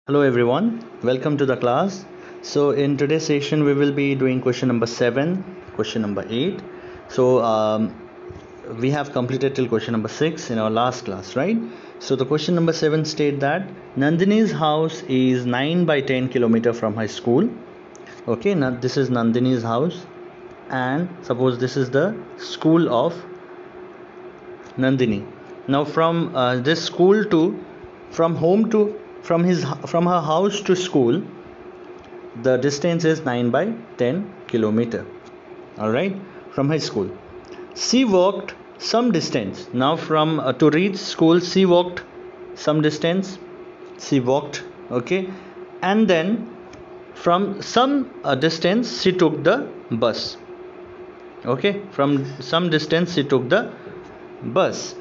Hello everyone, welcome to the class. So in today's session we will be doing question number 7, question number 8. We have completed till question number 6 in our last class, right? So the question number 7 state that Nandini's house is 9 by 10 kilometer from her school. Okay, now this is Nandini's house and suppose this is the school of Nandini. Now from this school to from home to from her house to school, the distance is 9 by 10 kilometer. All right, from high school. She walked some distance. Now from to reach school, she walked some distance. She walked, okay, and then from some distance she took the bus. Okay, from some distance she took the bus.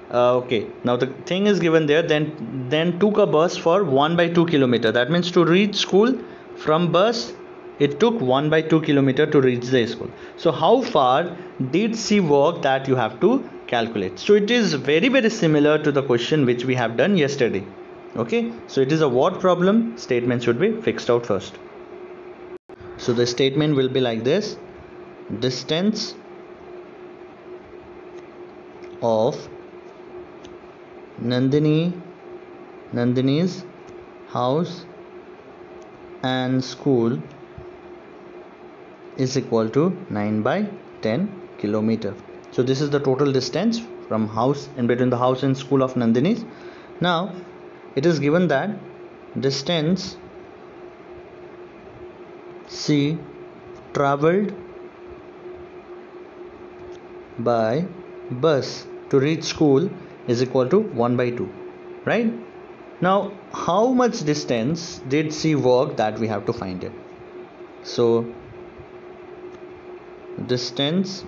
Okay, now the thing is given there, then took a bus for 1 by 2 kilometer. That means to reach school from bus it took 1 by 2 kilometer to reach the school. So how far did she walk, that you have to calculate. So it is very similar to the question which we have done yesterday. Okay, so it is a what problem. Statement should be fixed out first. So the statement will be like this: distance of Nandini's house and school is equal to 9 by 10 kilometer. So this is the total distance from house, in between the house and school of Nandini's. Now it is given that distance she traveled by bus to reach school is equal to 1 by 2, right? Now how much distance did she walk, that we have to find it. So distance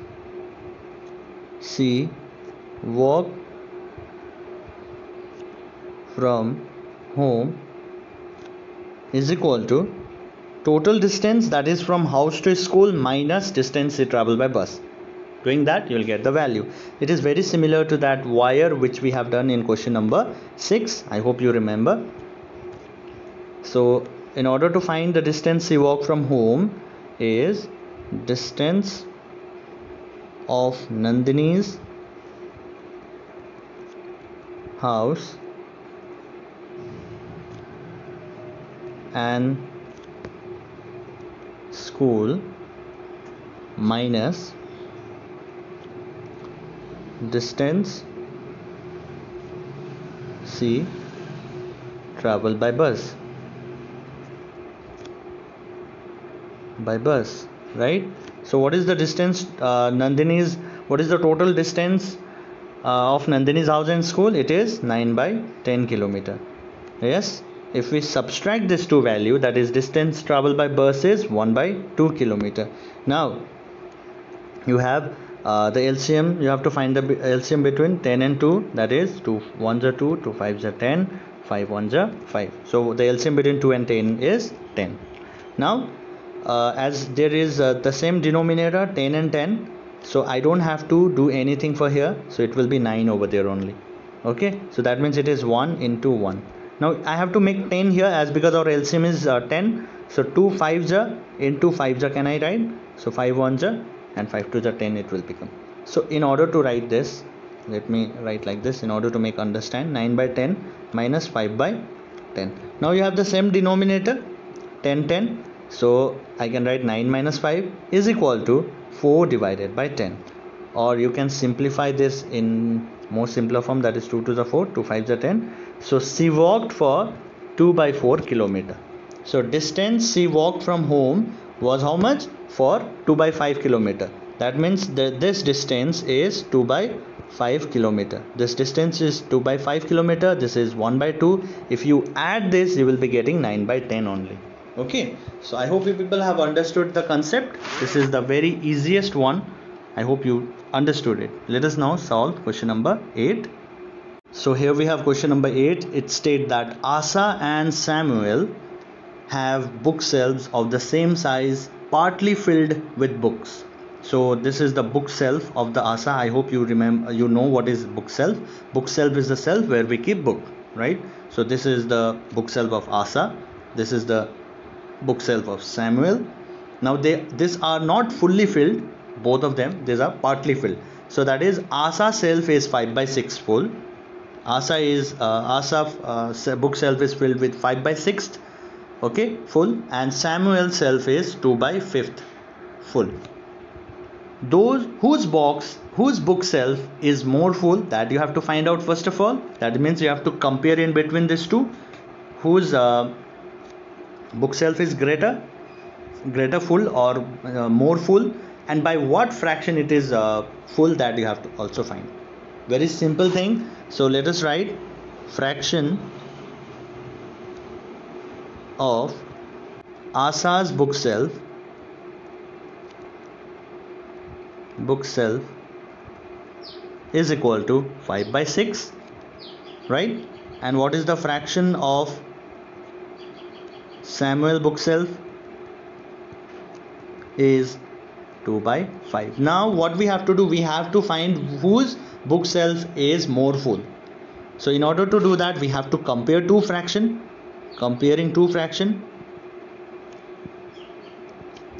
she walked from home is equal to total distance, that is from house to school, minus distance she traveled by bus. Doing that, you will get the value. It is very similar to that wire which we have done in question number 6. I hope you remember. So in order to find the distance she walked from home is distance of Nandini's house and school minus distance she traveled by bus, right? So what is the distance what is the total distance of Nandini's house and school? It is 9 by 10 kilometer. Yes, if we subtract this two value, that is distance traveled by bus is 1 by 2 kilometer. Now you have the LCM, you have to find the LCM between 10 and 2, that is 2 1s are 2, 2 5s are 10, 5 1s are 5. So the LCM between 2 and 10 is 10. Now as there is the same denominator 10 and 10, so I don't have to do anything for here, so it will be 9 over there only. Okay, so that means it is 1 into 1. Now I have to make 10 here, as because our LCM is 10, so 2 5s are into 5s are can I write, so 5 1s are and 5 2s are 10 it will become. So in order to write this, let me write like this in order to make understand: 9 by 10 minus 5 by 10. Now you have the same denominator 10 10, so I can write 9 minus 5 is equal to 4 divided by 10, or you can simplify this in more simpler form, that is 2 2s are 4, 2 5s are 10. So she walked for 2 by 4 kilometer. So distance she walked from home was how much? For 2 by 5 kilometer. That means that this distance is 2 by 5 kilometer. This distance is 2 by 5 kilometer. This is 1 by 2. If you add this, you will be getting 9 by 10 only. Okay, so I hope you people have understood the concept. This is the very easiest one. I hope you understood it. Let us now solve question number 8. So here we have question number 8. It states that Asa and Samuel have bookshelves of the same size, partly filled with books. So this is the bookshelf of the Asa. I hope you remember, you know what is bookshelf. Bookshelf is the shelf where we keep book. right? So this is the book shelf of Asa, this is the book shelf of Samuel. Now these are not fully filled, both of them, these are partly filled. So that is Asa shelf is 5 by 6 full. Asa book shelf is filled with 5 by 6th, okay, full, and Samuel shelf is 2 by 5th full. Those whose book shelf is more full, that you have to find out first of all. That means you have to compare in between these two. Whose book shelf is greater full or more full, and by what fraction it is full, that you have to also find. Very simple thing. So let us write fraction of Asa's book shelf is equal to 5 by 6, right? And what is the fraction of Samuel book shelf? Is 2 by 5. Now what we have to do, we have to find whose book shelf is more full. So in order to do that, we have to compare two fraction. Comparing two fraction,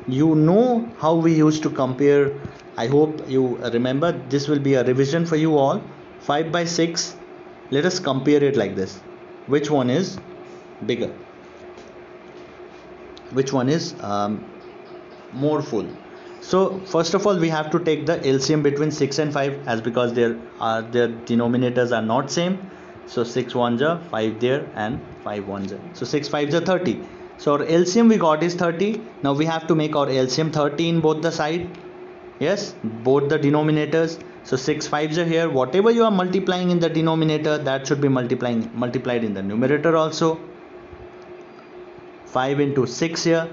you know how we used to compare. I hope you remember. This will be a revision for you all. 5 by 6, let us compare it like this. Which one is bigger? Which one is more full? So first of all, we have to take the LCM between 6 and 5, as because their denominators are not same. So 6 ones are 5 there and 5 ones are, so 6 5s are 30. So our LCM we got is 30. Now we have to make our LCM 30 in both the side. Yes, both the denominators. So 6 5s are here. Whatever you are multiplying in the denominator, that should be multiplied in the numerator also. 5 into 6 here.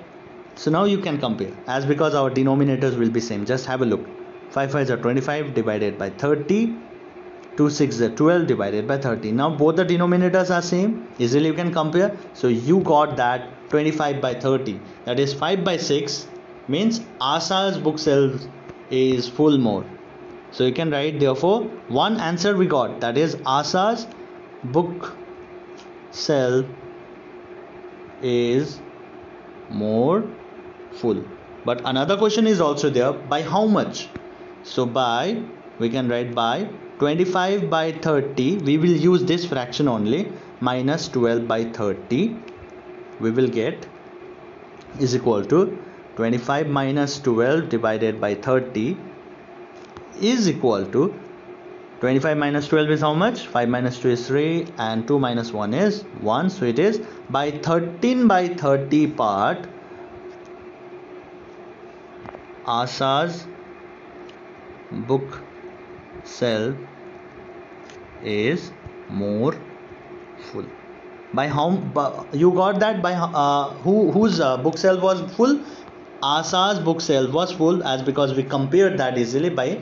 So now you can compare, as because our denominators will be same. Just have a look. 5 5s are 25 divided by 30. 2 6 are 12 divided by 30. Now both the denominators are same. Easily you can compare. So you got that 25 by 30. That is 5 by 6. Means Asa's book shelf is full more. So you can write, therefore one answer we got, that is Asa's book shelf is more full. But another question is also there, by how much? So we can write by 25 by 30, we will use this fraction only, minus 12 by 30, we will get is equal to 25 minus 12 divided by 30 is equal to 25 minus 12 is how much? 5 minus 2 is 3 and 2 minus 1 is 1. So it is by 13 by 30 part, Asa's book shelf is more full. By how you got that? By whose book shelf was full? Asa's book shelf was full, as because we compared that easily by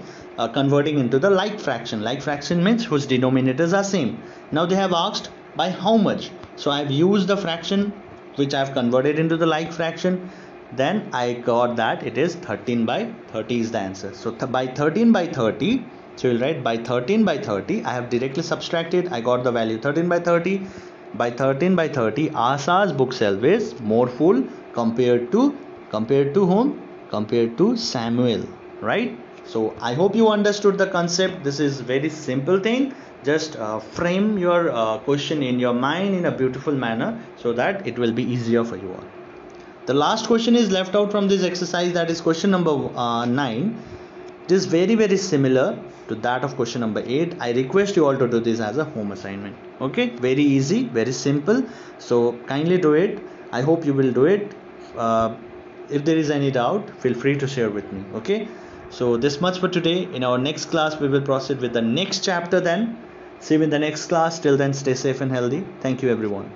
converting into the like fraction. Like fraction means whose denominators are same. Now they have asked by how much. So I have used the fraction which I have converted into the like fraction. Then I got that it is 13 by 30 is the answer. So by 13 by 30, so you'll write by 13 by 30. I have directly subtracted. I got the value 13 by 30. By 13 by 30, Asa's book shelf is more full compared to whom? Compared to Samuel, right? So I hope you understood the concept. This is very simple thing. Just frame your question in your mind in a beautiful manner, so that it will be easier for you all. The last question is left out from this exercise, that is question number 9. It is very similar to that of question number 8. I request you all to do this as a home assignment. Okay, very easy, very simple. So kindly do it. I hope you will do it. If there is any doubt, feel free to share with me. Okay, so this much for today. In our next class, we will proceed with the next chapter then. See you in the next class. Till then, stay safe and healthy. Thank you everyone.